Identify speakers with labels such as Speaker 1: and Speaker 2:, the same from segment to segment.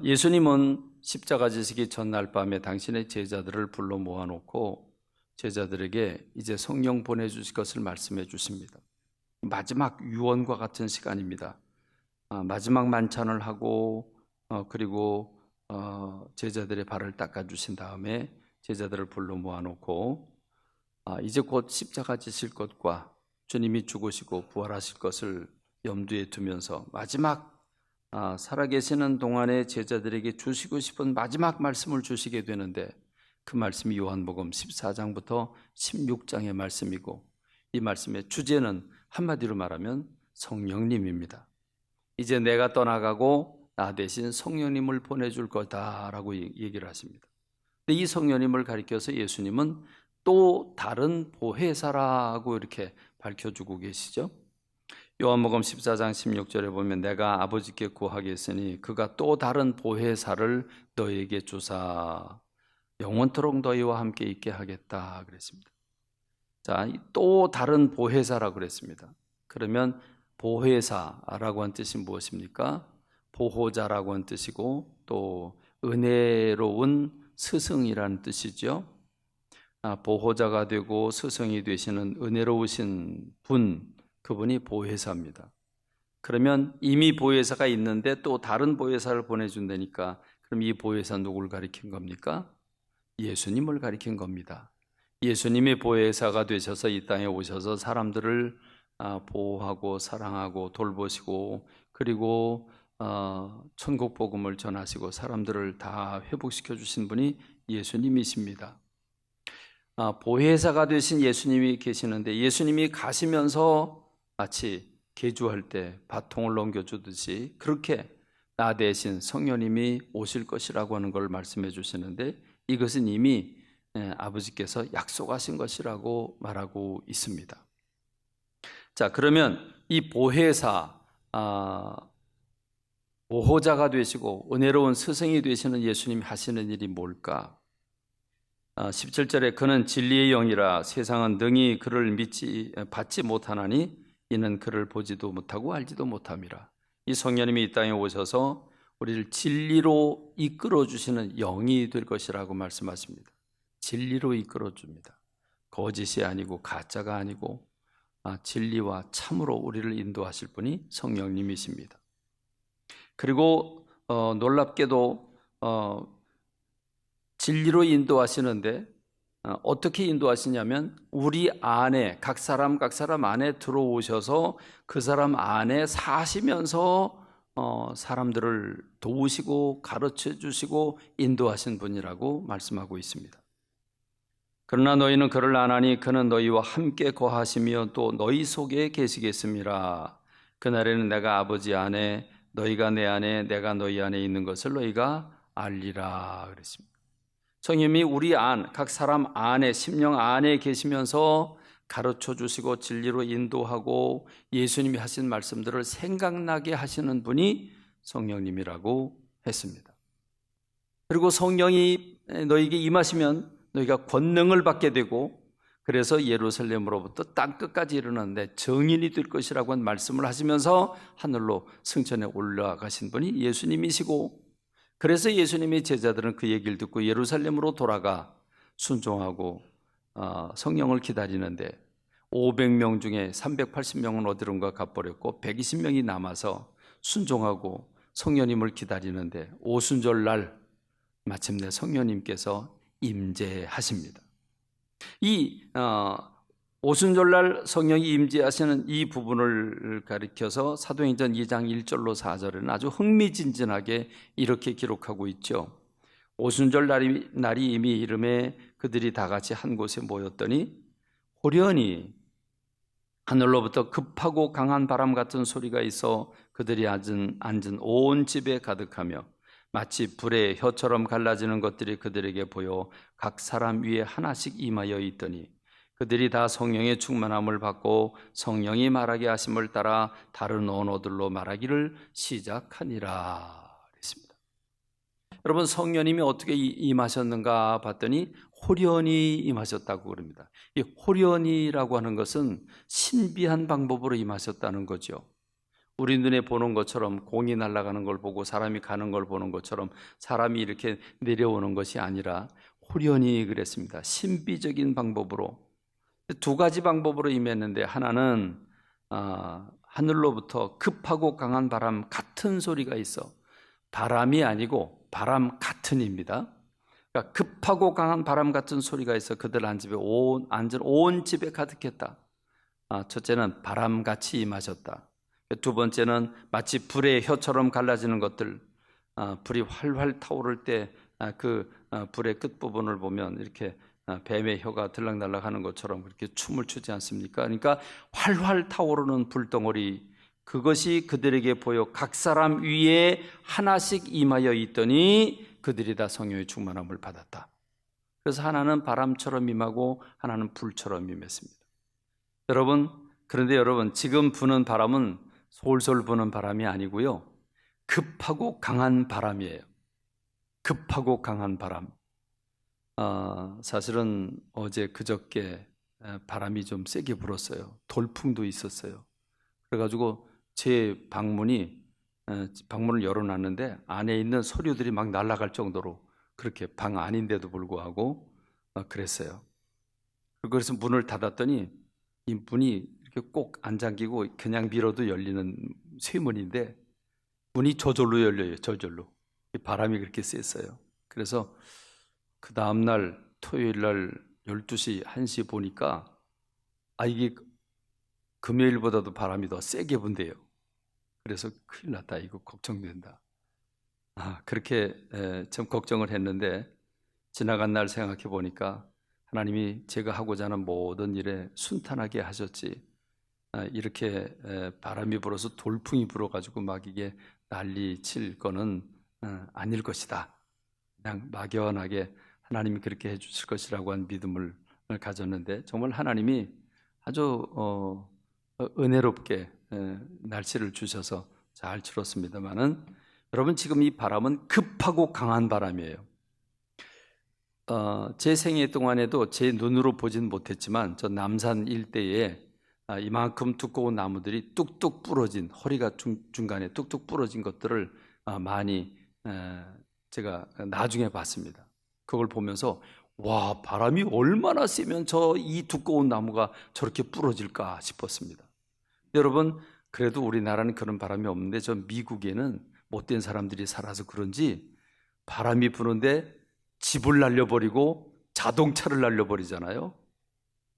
Speaker 1: 예수님은 십자가 지시기 전날 밤에 당신의 제자들을 불러 모아놓고 제자들에게 이제 성령 보내주실 것을 말씀해 주십니다. 마지막 유언과 같은 시간입니다. 마지막 만찬을 하고 그리고 제자들의 발을 닦아주신 다음에 제자들을 불러 모아놓고 이제 곧 십자가 지실 것과 주님이 죽으시고 부활하실 것을 염두에 두면서 마지막 살아계시는 동안에 제자들에게 주시고 싶은 마지막 말씀을 주시게 되는데 그 말씀이 요한복음 14장부터 16장의 말씀이고 이 말씀의 주제는 한마디로 말하면 성령님입니다. 이제 내가 떠나가고 나 대신 성령님을 보내줄 거다라고 얘기를 하십니다. 근데 이 성령님을 가리켜서 예수님은 또 다른 보혜사라고 이렇게 밝혀주고 계시죠. 요한복음 14장 16절에 보면 내가 아버지께 구하겠으니 그가 또 다른 보혜사를 너희에게 주사 영원토록 너희와 함께 있게 하겠다 그랬습니다. 자, 또 다른 보혜사라고 그랬습니다. 그러면 보혜사라고 한 뜻이 무엇입니까? 보호자라고 한 뜻이고 또 은혜로운 스승이라는 뜻이죠. 보호자가 되고 스승이 되시는 은혜로우신 분, 그분이 보혜사입니다. 그러면 이미 보혜사가 있는데 또 다른 보혜사를 보내준다니까 그럼 이 보혜사 누구를 가리킨 겁니까? 예수님을 가리킨 겁니다. 예수님이 보혜사가 되셔서 이 땅에 오셔서 사람들을 보호하고 사랑하고 돌보시고 그리고 천국 복음을 전하시고 사람들을 다 회복시켜 주신 분이 예수님이십니다. 보혜사가 되신 예수님이 계시는데 예수님이 가시면서 마치 계주할 때 바통을 넘겨주듯이 그렇게 나 대신 성령님이 오실 것이라고 하는 걸 말씀해 주시는데 이것은 이미 아버지께서 약속하신 것이라고 말하고 있습니다. 자, 그러면 이 보혜사, 보호자가 되시고 은혜로운 스승이 되시는 예수님이 하시는 일이 뭘까? 17절에 그는 진리의 영이라 세상은 능히 그를 받지 못하나니 이는 그를 보지도 못하고 알지도 못함이라. 이 성령님이 이 땅에 오셔서 우리를 진리로 이끌어 주시는 영이 될 것이라고 말씀하십니다. 진리로 이끌어 줍니다. 거짓이 아니고 가짜가 아니고 진리와 참으로 우리를 인도하실 분이 성령님이십니다. 그리고 놀랍게도 진리로 인도하시는데 어떻게 인도하시냐면 우리 안에 각 사람 안에 들어오셔서 그 사람 안에 사시면서 사람들을 도우시고 가르쳐 주시고 인도하신 분이라고 말씀하고 있습니다. 그러나 너희는 그를 아나니 그는 너희와 함께 거하시며 또 너희 속에 계시겠음이라. 그날에는 내가 아버지 안에 너희가 내 안에 내가 너희 안에 있는 것을 너희가 알리라 그랬습니다. 성령님이 우리 안, 각 사람 안에, 심령 안에 계시면서 가르쳐 주시고 진리로 인도하고 예수님이 하신 말씀들을 생각나게 하시는 분이 성령님이라고 했습니다. 그리고 성령이 너희에게 임하시면 너희가 권능을 받게 되고 그래서 예루살렘으로부터 땅끝까지 이르는데 증인이 될 것이라고 한 말씀을 하시면서 하늘로 승천에 올라가신 분이 예수님이시고 그래서 예수님의 제자들은 그 얘기를 듣고 예루살렘으로 돌아가 순종하고 성령을 기다리는데 500명 중에 380명은 어디론가 가버렸고 120명이 남아서 순종하고 성령님을 기다리는데 오순절날 마침내 성령님께서 임재하십니다. 이 오순절날 성령이 임재하시는 이 부분을 가리켜서 사도행전 2장 1절로 4절에는 아주 흥미진진하게 이렇게 기록하고 있죠. 오순절 날이 이미 이름에 그들이 다 같이 한 곳에 모였더니 호련히 하늘로부터 급하고 강한 바람 같은 소리가 있어 그들이 앉은 온 집에 가득하며 마치 불의 혀처럼 갈라지는 것들이 그들에게 보여 각 사람 위에 하나씩 임하여 있더니 그들이 다 성령의 충만함을 받고 성령이 말하게 하심을 따라 다른 언어들로 말하기를 시작하니라 그랬습니다. 여러분 성령님이 어떻게 임하셨는가 봤더니 호련히 임하셨다고 그럽니다. 이 호련히라고 하는 것은 신비한 방법으로 임하셨다는 거죠. 우리 눈에 보는 것처럼 공이 날아가는 걸 보고 사람이 가는 걸 보는 것처럼 사람이 이렇게 내려오는 것이 아니라 호련히 그랬습니다. 신비적인 방법으로 두 가지 방법으로 임했는데, 하나는 하늘로부터 급하고 강한 바람 같은 소리가 있어. 바람이 아니고 바람 같은입니다. 그러니까 급하고 강한 바람 같은 소리가 있어 그들 온 집에 가득했다. 첫째는 바람같이 임하셨다. 두 번째는 마치 불의 혀처럼 갈라지는 것들, 불이 활활 타오를 때 그 불의 끝부분을 보면 이렇게 뱀의 혀가 들락날락 하는 것처럼 그렇게 춤을 추지 않습니까? 그러니까 활활 타오르는 불덩어리, 그것이 그들에게 보여 각 사람 위에 하나씩 임하여 있더니 그들이 다 성령의 충만함을 받았다. 그래서 하나는 바람처럼 임하고 하나는 불처럼 임했습니다. 그런데 여러분, 지금 부는 바람은 솔솔 부는 바람이 아니고요, 급하고 강한 바람이에요. 급하고 강한 바람. 사실은 어제 그저께 바람이 좀 세게 불었어요. 돌풍도 있었어요. 그래가지고 제 방문을 열어놨는데 안에 있는 서류들이 막 날아갈 정도로, 그렇게 방 안인데도 불구하고 그랬어요. 그래서 문을 닫았더니 이 문이 이렇게 꼭 안 잠기고 그냥 밀어도 열리는 쇠문인데 문이 저절로 열려요. 저절로. 바람이 그렇게 셌어요. 그래서 그 다음날 토요일 날 12시, 1시 보니까 이게 금요일보다도 바람이 더 세게 분대요. 그래서 큰일 났다, 이거 걱정된다. 그렇게 참 걱정을 했는데, 지나간 날 생각해 보니까 하나님이 제가 하고자 하는 모든 일에 순탄하게 하셨지, 이렇게 바람이 불어서 돌풍이 불어가지고 막 이게 난리 칠 거는 아닐 것이다. 그냥 막연하게 하나님이 그렇게 해주실 것이라고 한 믿음을 가졌는데, 정말 하나님이 아주 은혜롭게 날씨를 주셔서 잘 치렀습니다만은, 여러분, 지금 이 바람은 급하고 강한 바람이에요. 제 생애 동안에도 제 눈으로 보진 못했지만 저 남산 일대에 이만큼 두꺼운 나무들이 뚝뚝 부러진, 허리가 중간에 뚝뚝 부러진 것들을 많이 제가 나중에 봤습니다. 그걸 보면서 와, 바람이 얼마나 세면 이 두꺼운 나무가 저렇게 부러질까 싶었습니다. 여러분, 그래도 우리나라는 그런 바람이 없는데 저 미국에는 못된 사람들이 살아서 그런지 바람이 부는데 집을 날려버리고 자동차를 날려버리잖아요.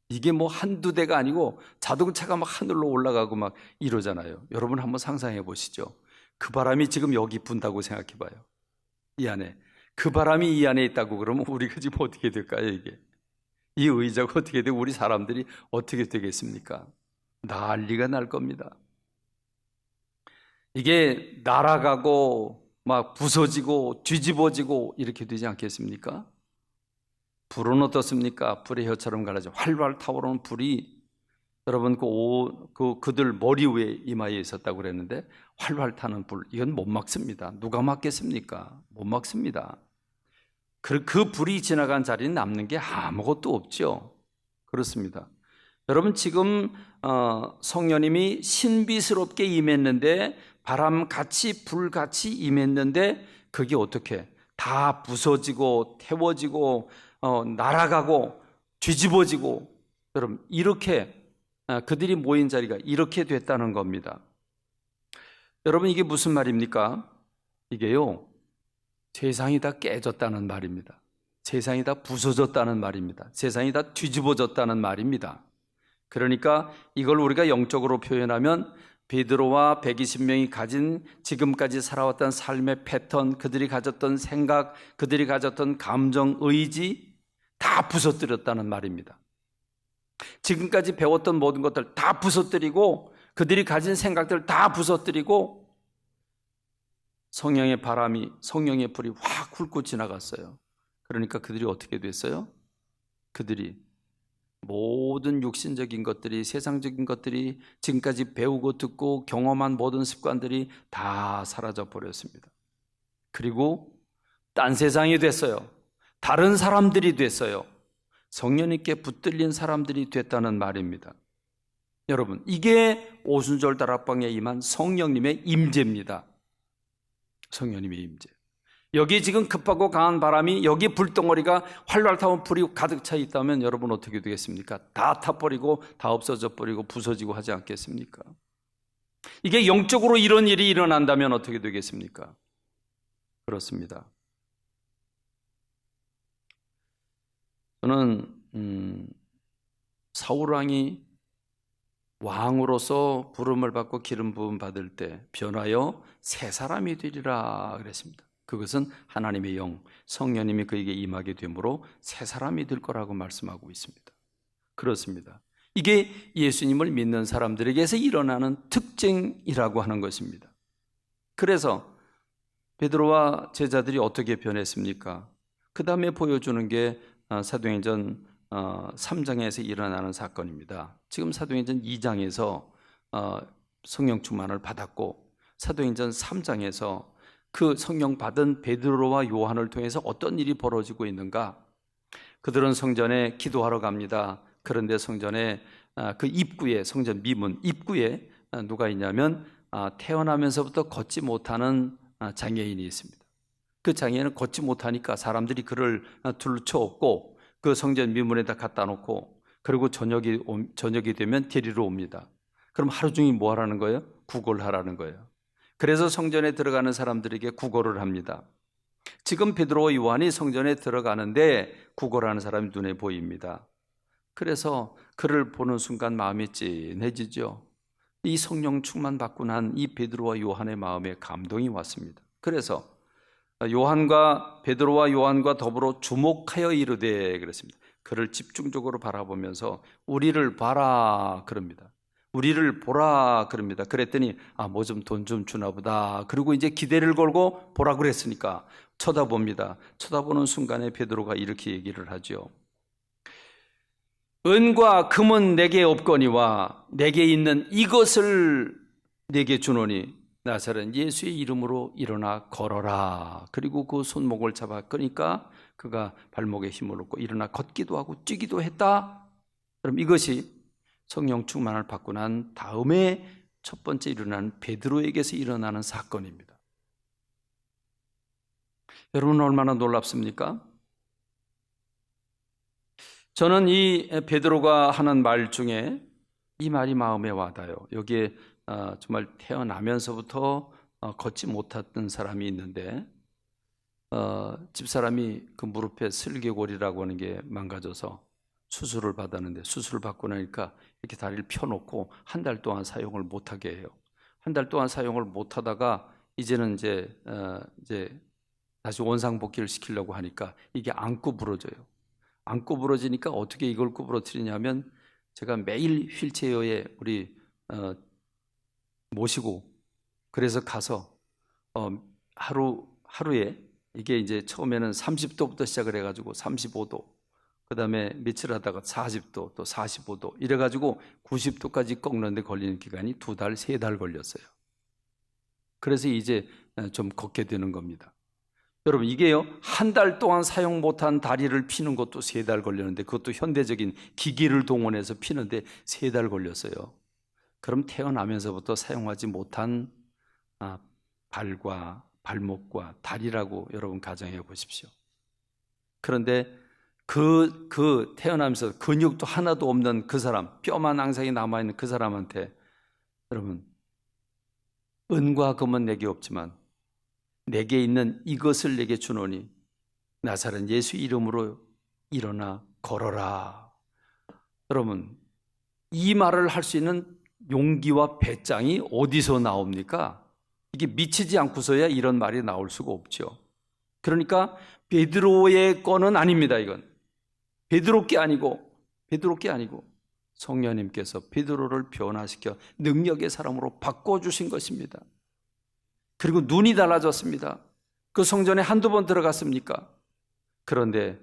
Speaker 1: 이게 뭐 한두 대가 아니고 자동차가 막 하늘로 올라가고 막 이러잖아요. 여러분 한번 상상해 보시죠. 그 바람이 지금 여기 분다고 생각해 봐요. 이 안에. 그 바람이 이 안에 있다고 그러면 우리가 지금 어떻게 될까요, 이게? 이 의자가 어떻게 되고 우리 사람들이 어떻게 되겠습니까? 난리가 날 겁니다. 이게 날아가고 막 부서지고 뒤집어지고 이렇게 되지 않겠습니까? 불은 어떻습니까? 불의 혀처럼 갈라져 활활 타오르는 불이, 여러분 그들 머리 위에 이마에 있었다고 그랬는데, 활활 타는 불, 이건 못 막습니다. 누가 막겠습니까? 못 막습니다. 그 불이 지나간 자리는 남는 게 아무것도 없죠. 그렇습니다. 여러분, 지금 성령님이 신비스럽게 임했는데, 바람같이 불같이 임했는데, 그게 어떻게 다 부서지고 태워지고 날아가고 뒤집어지고, 여러분, 이렇게 그들이 모인 자리가 이렇게 됐다는 겁니다. 여러분, 이게 무슨 말입니까? 이게요, 세상이 다 깨졌다는 말입니다. 세상이 다 부서졌다는 말입니다. 세상이 다 뒤집어졌다는 말입니다. 그러니까 이걸 우리가 영적으로 표현하면 베드로와 120명이 가진 지금까지 살아왔던 삶의 패턴, 그들이 가졌던 생각, 그들이 가졌던 감정, 의지 다 부서뜨렸다는 말입니다. 지금까지 배웠던 모든 것들 다 부서뜨리고, 그들이 가진 생각들 다 부서뜨리고, 성령의 바람이, 성령의 불이 확 훑고 지나갔어요. 그러니까 그들이 어떻게 됐어요? 그들이 모든 육신적인 것들이, 세상적인 것들이, 지금까지 배우고 듣고 경험한 모든 습관들이 다 사라져 버렸습니다. 그리고 딴 세상이 됐어요. 다른 사람들이 됐어요. 성령님께 붙들린 사람들이 됐다는 말입니다. 여러분, 이게 오순절 다락방에 임한 성령님의 임재입니다. 성령님의 임재. 여기 지금 급하고 강한 바람이, 여기 불덩어리가 활활 타온 불이 가득 차 있다면 여러분 어떻게 되겠습니까? 다 타버리고 다 없어져 버리고 부서지고 하지 않겠습니까? 이게 영적으로 이런 일이 일어난다면 어떻게 되겠습니까? 그렇습니다. 저는 사울 왕이 왕으로서 부름을 받고 기름 부음 받을 때 변하여 새 사람이 되리라 그랬습니다. 그것은 하나님의 영, 성령님이 그에게 임하게 되므로 새 사람이 될 거라고 말씀하고 있습니다. 그렇습니다. 이게 예수님을 믿는 사람들에게서 일어나는 특징이라고 하는 것입니다. 그래서 베드로와 제자들이 어떻게 변했습니까? 그 다음에 보여주는 게 사도행전 3장에서 일어나는 사건입니다. 지금 사도행전 2장에서 성령 충만을 받았고, 사도행전 3장에서 그 성령 받은 베드로와 요한을 통해서 어떤 일이 벌어지고 있는가? 그들은 성전에 기도하러 갑니다. 그런데 성전에 그 입구에, 성전 미문 입구에 누가 있냐면 태어나면서부터 걷지 못하는 장애인이 있습니다. 그 장애인은 걷지 못하니까 사람들이 그를 둘러쳐엎고 그 성전 미문에다 갖다 놓고, 그리고 저녁이 되면 데리러 옵니다. 그럼 하루 종일 뭐 하라는 거예요? 구걸을 하라는 거예요. 그래서 성전에 들어가는 사람들에게 구걸을 합니다. 지금 베드로와 요한이 성전에 들어가는데 구걸하는 사람이 눈에 보입니다. 그래서 그를 보는 순간 마음이 찐해지죠. 이 성령 충만 받고 난 이 베드로와 요한의 마음에 감동이 왔습니다. 그래서 베드로와 요한과 더불어 주목하여 이르되 그랬습니다. 그를 집중적으로 바라보면서 우리를 봐라 그럽니다. 우리를 보라 그럽니다. 그랬더니 뭐 좀 돈 좀 주나 보다. 그리고 이제 기대를 걸고 보라 그랬으니까 쳐다봅니다. 쳐다보는 순간에 베드로가 이렇게 얘기를 하죠. 은과 금은 내게 없거니와 내게 있는 이것을 내게 주노니 나사렛 예수의 이름으로 일어나 걸어라. 그리고 그 손목을 잡아 끄니까 그가 발목에 힘을 얻고 일어나 걷기도 하고 뛰기도 했다. 그럼 이것이 성령 충만을 받고 난 다음에 첫 번째 일어나는 베드로에게서 일어나는 사건입니다. 여러분 얼마나 놀랍습니까? 저는 이 베드로가 하는 말 중에 이 말이 마음에 와닿아요. 여기에 정말 태어나면서부터 걷지 못했던 사람이 있는데 집사람이 그 무릎에 슬개골이라고 하는 게 망가져서 수술을 받았는데, 수술을 받고 나니까 이렇게 다리를 펴놓고 한 달 동안 사용을 못하게 해요. 한 달 동안 사용을 못하다가 이제는 이제 다시 원상복귀를 시키려고 하니까 이게 안 구부러져요. 안 구부러지니까 어떻게 이걸 구부러뜨리냐면, 제가 매일 휠체어에 우리 모시고, 그래서 가서 하루에 이게 이제 처음에는 30도부터 시작을 해가지고 35도, 그 다음에 며칠 하다가 40도, 또 45도 이래가지고 90도까지 꺾는데 걸리는 기간이 2달, 3달 걸렸어요. 그래서 이제 좀 걷게 되는 겁니다. 여러분, 이게요, 한 달 동안 사용 못한 다리를 피는 것도 3달 걸렸는데, 그것도 현대적인 기기를 동원해서 피는데 3달 걸렸어요. 그럼 태어나면서부터 사용하지 못한 발과 발목과 다리라고 여러분 가정해 보십시오. 그런데 그 태어나면서 근육도 하나도 없는 그 사람, 뼈만 앙상이 남아있는 그 사람한테 여러분, 은과 금은 내게 없지만 내게 있는 이것을 내게 주노니 나사렛 예수 이름으로 일어나 걸어라. 여러분, 이 말을 할 수 있는 용기와 배짱이 어디서 나옵니까? 이게 미치지 않고서야 이런 말이 나올 수가 없죠. 그러니까 베드로의 거는 아닙니다. 이건 베드로 게 아니고 성령님께서 베드로를 변화시켜 능력의 사람으로 바꿔주신 것입니다. 그리고 눈이 달라졌습니다. 그 성전에 한두 번 들어갔습니까? 그런데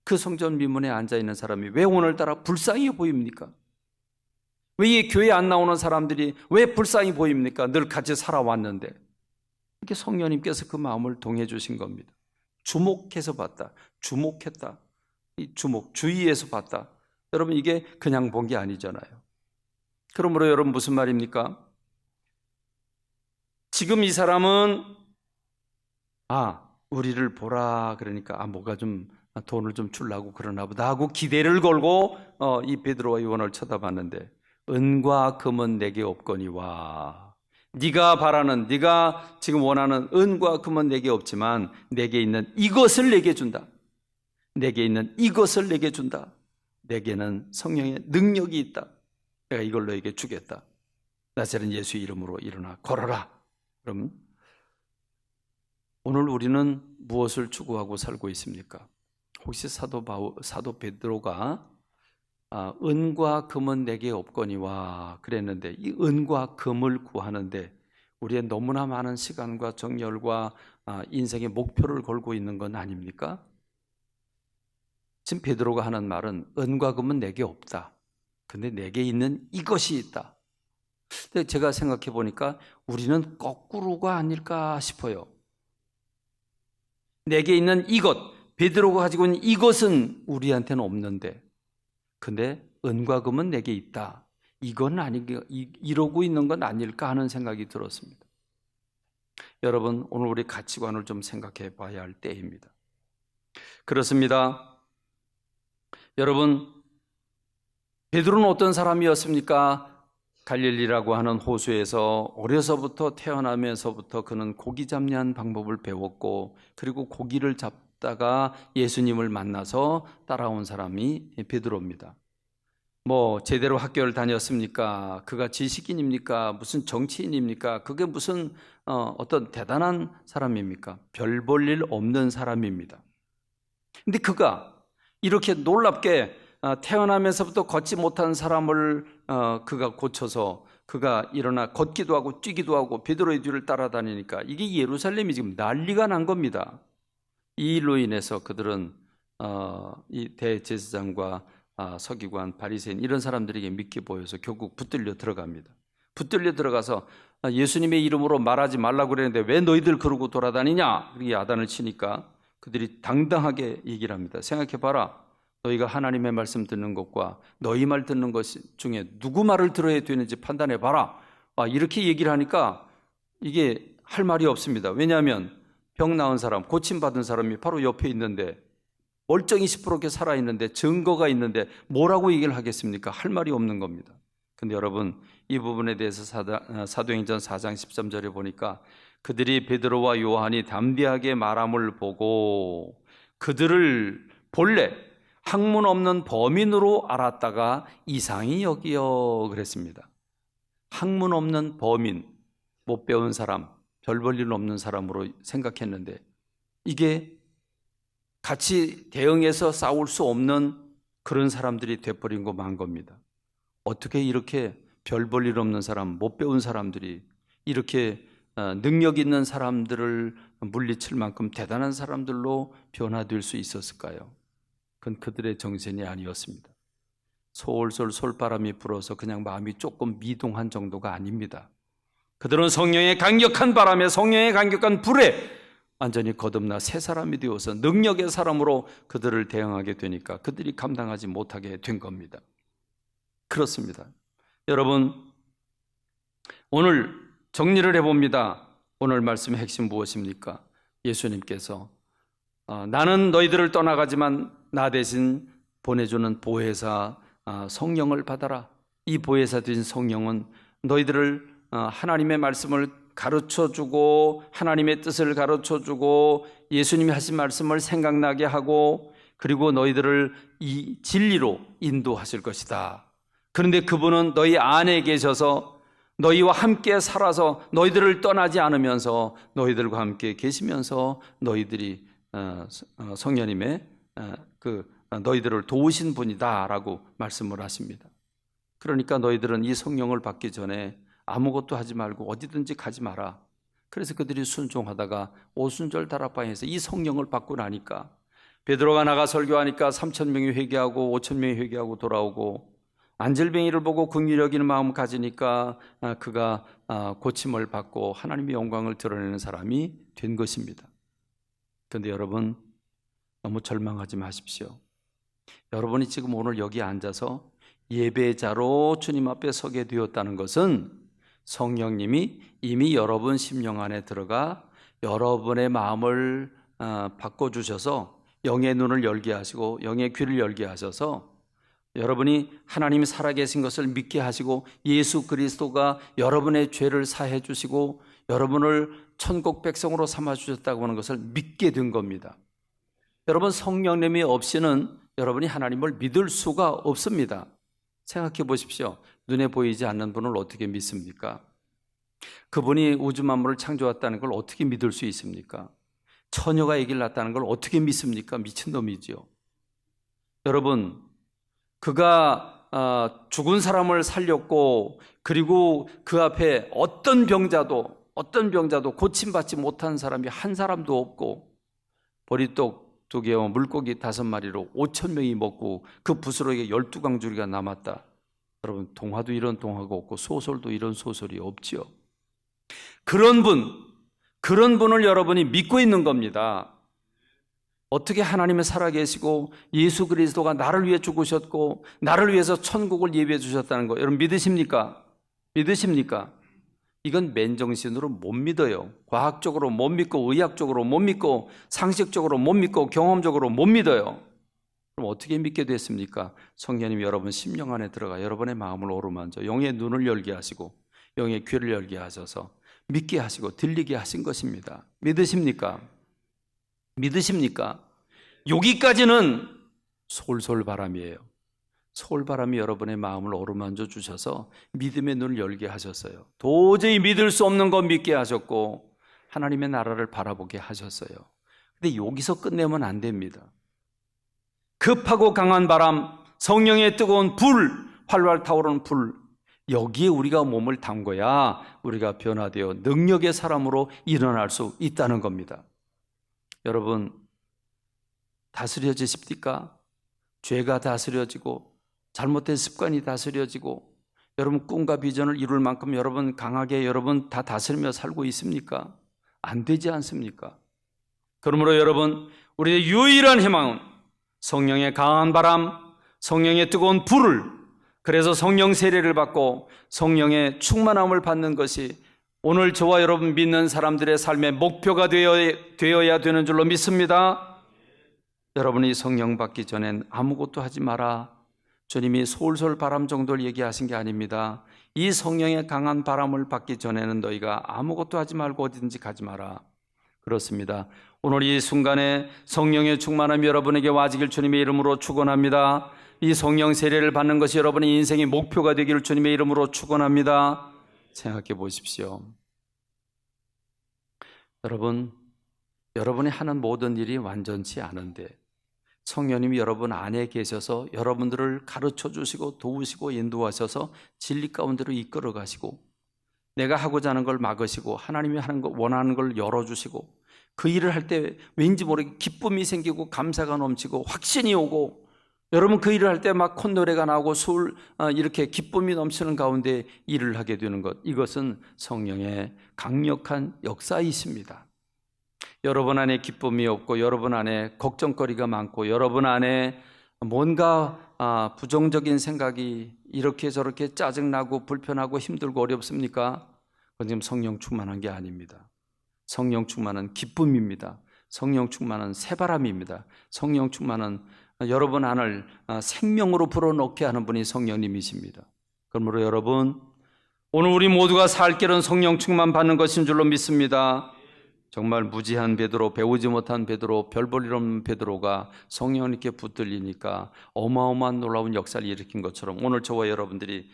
Speaker 1: 그 성전 미문에 앉아있는 사람이 왜 오늘따라 불쌍히 보입니까? 왜 이 교회 안 나오는 사람들이 왜 불쌍히 보입니까? 늘 같이 살아왔는데. 이렇게 성령님께서 그 마음을 동해 주신 겁니다. 주목해서 봤다. 주목했다. 이 주목, 주의해서 봤다. 여러분, 이게 그냥 본 게 아니잖아요. 그러므로 여러분 무슨 말입니까? 지금 이 사람은 우리를 보라 그러니까 뭐가 좀 돈을 좀 주려고 그러나 보다 하고 기대를 걸고 이 베드로와 요한을 쳐다봤는데 은과 금은 내게 없거니와 네가 바라는 네가 지금 원하는 은과 금은 내게 없지만 내게 있는 이것을 내게 준다. 내게 있는 이것을 내게 준다. 내게는 성령의 능력이 있다. 내가 이걸 너에게 주겠다. 나사렛 예수 이름으로 일어나 걸어라. 그럼 오늘 우리는 무엇을 추구하고 살고 있습니까? 혹시 사도 베드로가 은과 금은 내게 없거니와 그랬는데 이 은과 금을 구하는데 우리의 너무나 많은 시간과 정열과 인생의 목표를 걸고 있는 건 아닙니까? 지금 베드로가 하는 말은 은과 금은 내게 없다. 근데 내게 있는 이것이 있다. 근데 제가 생각해 보니까 우리는 거꾸로가 아닐까 싶어요. 내게 있는 이것, 베드로가 가지고 있는 이것은 우리한테는 없는데 근데 은과 금은 내게 있다. 이건 이러고 있는 건 아닐까 하는 생각이 들었습니다. 여러분, 오늘 우리 가치관을 좀 생각해 봐야 할 때입니다. 그렇습니다. 여러분, 베드로는 어떤 사람이었습니까? 갈릴리라고 하는 호수에서 어려서부터 태어나면서부터 그는 고기 잡는 방법을 배웠고 그리고 고기를 잡다가 예수님을 만나서 따라온 사람이 베드로입니다. 제대로 학교를 다녔습니까? 그가 지식인입니까? 무슨 정치인입니까? 그게 무슨 어떤 대단한 사람입니까? 별 볼 일 없는 사람입니다. 근데 그가 이렇게 놀랍게 태어나면서부터 걷지 못한 사람을 그가 고쳐서 그가 일어나 걷기도 하고 뛰기도 하고 베드로의 뒤를 따라다니니까 이게 예루살렘이 지금 난리가 난 겁니다. 이 일로 인해서 그들은 이 대제사장과 서기관, 바리새인 이런 사람들에게 믿게 보여서 결국 붙들려 들어갑니다. 붙들려 들어가서 예수님의 이름으로 말하지 말라고 그랬는데 왜 너희들 그러고 돌아다니냐? 그렇게 야단을 치니까 그들이 당당하게 얘기를 합니다. 생각해봐라. 너희가 하나님의 말씀 듣는 것과 너희 말 듣는 것 중에 누구 말을 들어야 되는지 판단해봐라. 이렇게 얘기를 하니까 이게 할 말이 없습니다. 왜냐하면 병 나은 사람, 고침받은 사람이 바로 옆에 있는데 멀쩡히 시퍼렇게 살아있는데 증거가 있는데 뭐라고 얘기를 하겠습니까? 할 말이 없는 겁니다. 근데 여러분 이 부분에 대해서 사도행전 4장 13절에 보니까 그들이 베드로와 요한이 담대하게 말함을 보고 그들을 본래 학문 없는 범인으로 알았다가 이상히 여기어 그랬습니다. 학문 없는 범인, 못 배운 사람, 별 볼 일 없는 사람으로 생각했는데 이게 같이 대응해서 싸울 수 없는 그런 사람들이 돼버린 거 만 겁니다. 어떻게 이렇게 별 볼 일 없는 사람, 못 배운 사람들이 이렇게 능력 있는 사람들을 물리칠 만큼 대단한 사람들로 변화될 수 있었을까요? 그건 그들의 정신이 아니었습니다. 솔솔 솔바람이 불어서 그냥 마음이 조금 미동한 정도가 아닙니다. 그들은 성령의 강력한 바람에 성령의 강력한 불에 완전히 거듭나 새 사람이 되어서 능력의 사람으로 그들을 대응하게 되니까 그들이 감당하지 못하게 된 겁니다. 그렇습니다. 여러분, 오늘 정리를 해봅니다. 오늘 말씀의 핵심 무엇입니까? 예수님께서 나는 너희들을 떠나가지만 나 대신 보내주는 보혜사 성령을 받아라. 이 보혜사 되신 성령은 너희들을 하나님의 말씀을 가르쳐주고 하나님의 뜻을 가르쳐주고 예수님이 하신 말씀을 생각나게 하고 그리고 너희들을 이 진리로 인도하실 것이다. 그런데 그분은 너희 안에 계셔서 너희와 함께 살아서 너희들을 떠나지 않으면서 너희들과 함께 계시면서 너희들이 성령님의 너희들을 도우신 분이다라고 말씀을 하십니다. 그러니까 너희들은 이 성령을 받기 전에 아무것도 하지 말고 어디든지 가지 마라. 그래서 그들이 순종하다가 오순절 다락방에서 이 성령을 받고 나니까 베드로가 나가 설교하니까 3,000명이 회개하고 5,000명이 회개하고 돌아오고 안질뱅이를 보고 긍휼히 여기는 마음을 가지니까 그가 고침을 받고 하나님의 영광을 드러내는 사람이 된 것입니다. 그런데 여러분 너무 절망하지 마십시오. 여러분이 지금 오늘 여기 앉아서 예배자로 주님 앞에 서게 되었다는 것은 성령님이 이미 여러분 심령 안에 들어가 여러분의 마음을 바꿔주셔서 영의 눈을 열게 하시고 영의 귀를 열게 하셔서 여러분이 하나님이 살아계신 것을 믿게 하시고 예수 그리스도가 여러분의 죄를 사해 주시고 여러분을 천국 백성으로 삼아주셨다고 하는 것을 믿게 된 겁니다. 여러분, 성령님이 없이는 여러분이 하나님을 믿을 수가 없습니다. 생각해 보십시오. 눈에 보이지 않는 분을 어떻게 믿습니까? 그분이 우주 만물을 창조했다는 걸 어떻게 믿을 수 있습니까? 처녀가 아기를 낳았다는 걸 어떻게 믿습니까? 미친놈이지요. 여러분, 그가 죽은 사람을 살렸고 그리고 그 앞에 어떤 병자도 고침받지 못한 사람이 한 사람도 없고 보리떡 2개와 물고기 5마리로 5,000명이 먹고 그 부스러기에 12강줄기가 남았다. 여러분, 동화도 이런 동화가 없고 소설도 이런 소설이 없지요. 그런 분을 여러분이 믿고 있는 겁니다. 어떻게 하나님은 살아계시고 예수 그리스도가 나를 위해 죽으셨고 나를 위해서 천국을 예비해 주셨다는 거 여러분 믿으십니까? 이건 맨정신으로 못 믿어요. 과학적으로 못 믿고 의학적으로 못 믿고 상식적으로 못 믿고 경험적으로 못 믿어요. 그럼 어떻게 믿게 됐습니까? 성령님이 여러분 심령 안에 들어가 여러분의 마음을 어루만져 영의 눈을 열게 하시고 영의 귀를 열게 하셔서 믿게 하시고 들리게 하신 것입니다. 믿으십니까? 여기까지는 솔솔바람이에요. 솔바람이 여러분의 마음을 어루만져 주셔서 믿음의 눈을 열게 하셨어요. 도저히 믿을 수 없는 거 믿게 하셨고 하나님의 나라를 바라보게 하셨어요. 근데 여기서 끝내면 안 됩니다. 급하고 강한 바람, 성령의 뜨거운 불, 활활 타오르는 불, 여기에 우리가 몸을 담궈야 우리가 변화되어 능력의 사람으로 일어날 수 있다는 겁니다. 여러분, 다스려지십니까? 죄가 다스려지고 잘못된 습관이 다스려지고 여러분 꿈과 비전을 이룰 만큼 여러분 강하게 여러분 다 다스리며 살고 있습니까? 안 되지 않습니까? 그러므로 여러분, 우리의 유일한 희망은 성령의 강한 바람, 성령의 뜨거운 불을, 그래서 성령 세례를 받고 성령의 충만함을 받는 것이 오늘 저와 여러분 믿는 사람들의 삶의 목표가 되어야 되는 줄로 믿습니다. 여러분이 성령 받기 전엔 아무것도 하지 마라. 주님이 솔솔 바람 정도를 얘기하신 게 아닙니다. 이 성령의 강한 바람을 받기 전에는 너희가 아무것도 하지 말고 어디든지 가지 마라. 그렇습니다. 오늘 이 순간에 성령의 충만함이 여러분에게 와지길 주님의 이름으로 축원합니다. 이 성령 세례를 받는 것이 여러분의 인생의 목표가 되기를 주님의 이름으로 축원합니다. 생각해 보십시오. 여러분이 하는 모든 일이 완전치 않은데 성령님이 여러분 안에 계셔서 여러분들을 가르쳐 주시고 도우시고 인도하셔서 진리 가운데로 이끌어 가시고 내가 하고자 하는 걸 막으시고 하나님이 하는 거 원하는 걸 열어주시고 그 일을 할 때 왠지 모르게 기쁨이 생기고 감사가 넘치고 확신이 오고 여러분 그 일을 할 때 막 콧노래가 나오고 이렇게 기쁨이 넘치는 가운데 일을 하게 되는 것, 이것은 성령의 강력한 역사이십니다. 여러분 안에 기쁨이 없고 여러분 안에 걱정거리가 많고 여러분 안에 뭔가 부정적인 생각이 이렇게 저렇게 짜증나고 불편하고 힘들고 어렵습니까? 그건 지금 성령 충만한 게 아닙니다. 성령 충만은 기쁨입니다. 성령 충만은 새바람입니다. 성령 충만은 여러분 안을 생명으로 불어넣게 하는 분이 성령님이십니다. 그러므로 여러분, 오늘 우리 모두가 살 길은 성령 충만 받는 것인 줄로 믿습니다. 정말 무지한 베드로, 배우지 못한 베드로, 별 볼 일 없는 베드로가 성령님께 붙들리니까 어마어마한 놀라운 역사를 일으킨 것처럼 오늘 저와 여러분들이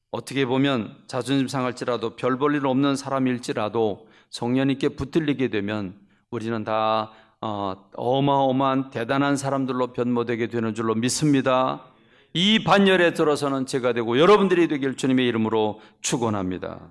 Speaker 1: 어떻게 보면 자존심 상할지라도 별 볼 일 없는 사람일지라도 성령님께 붙들리게 되면 우리는 다 어마어마한 대단한 사람들로 변모되게 되는 줄로 믿습니다. 이 반열에 들어서는 제가 되고 여러분들이 되길 주님의 이름으로 축원합니다.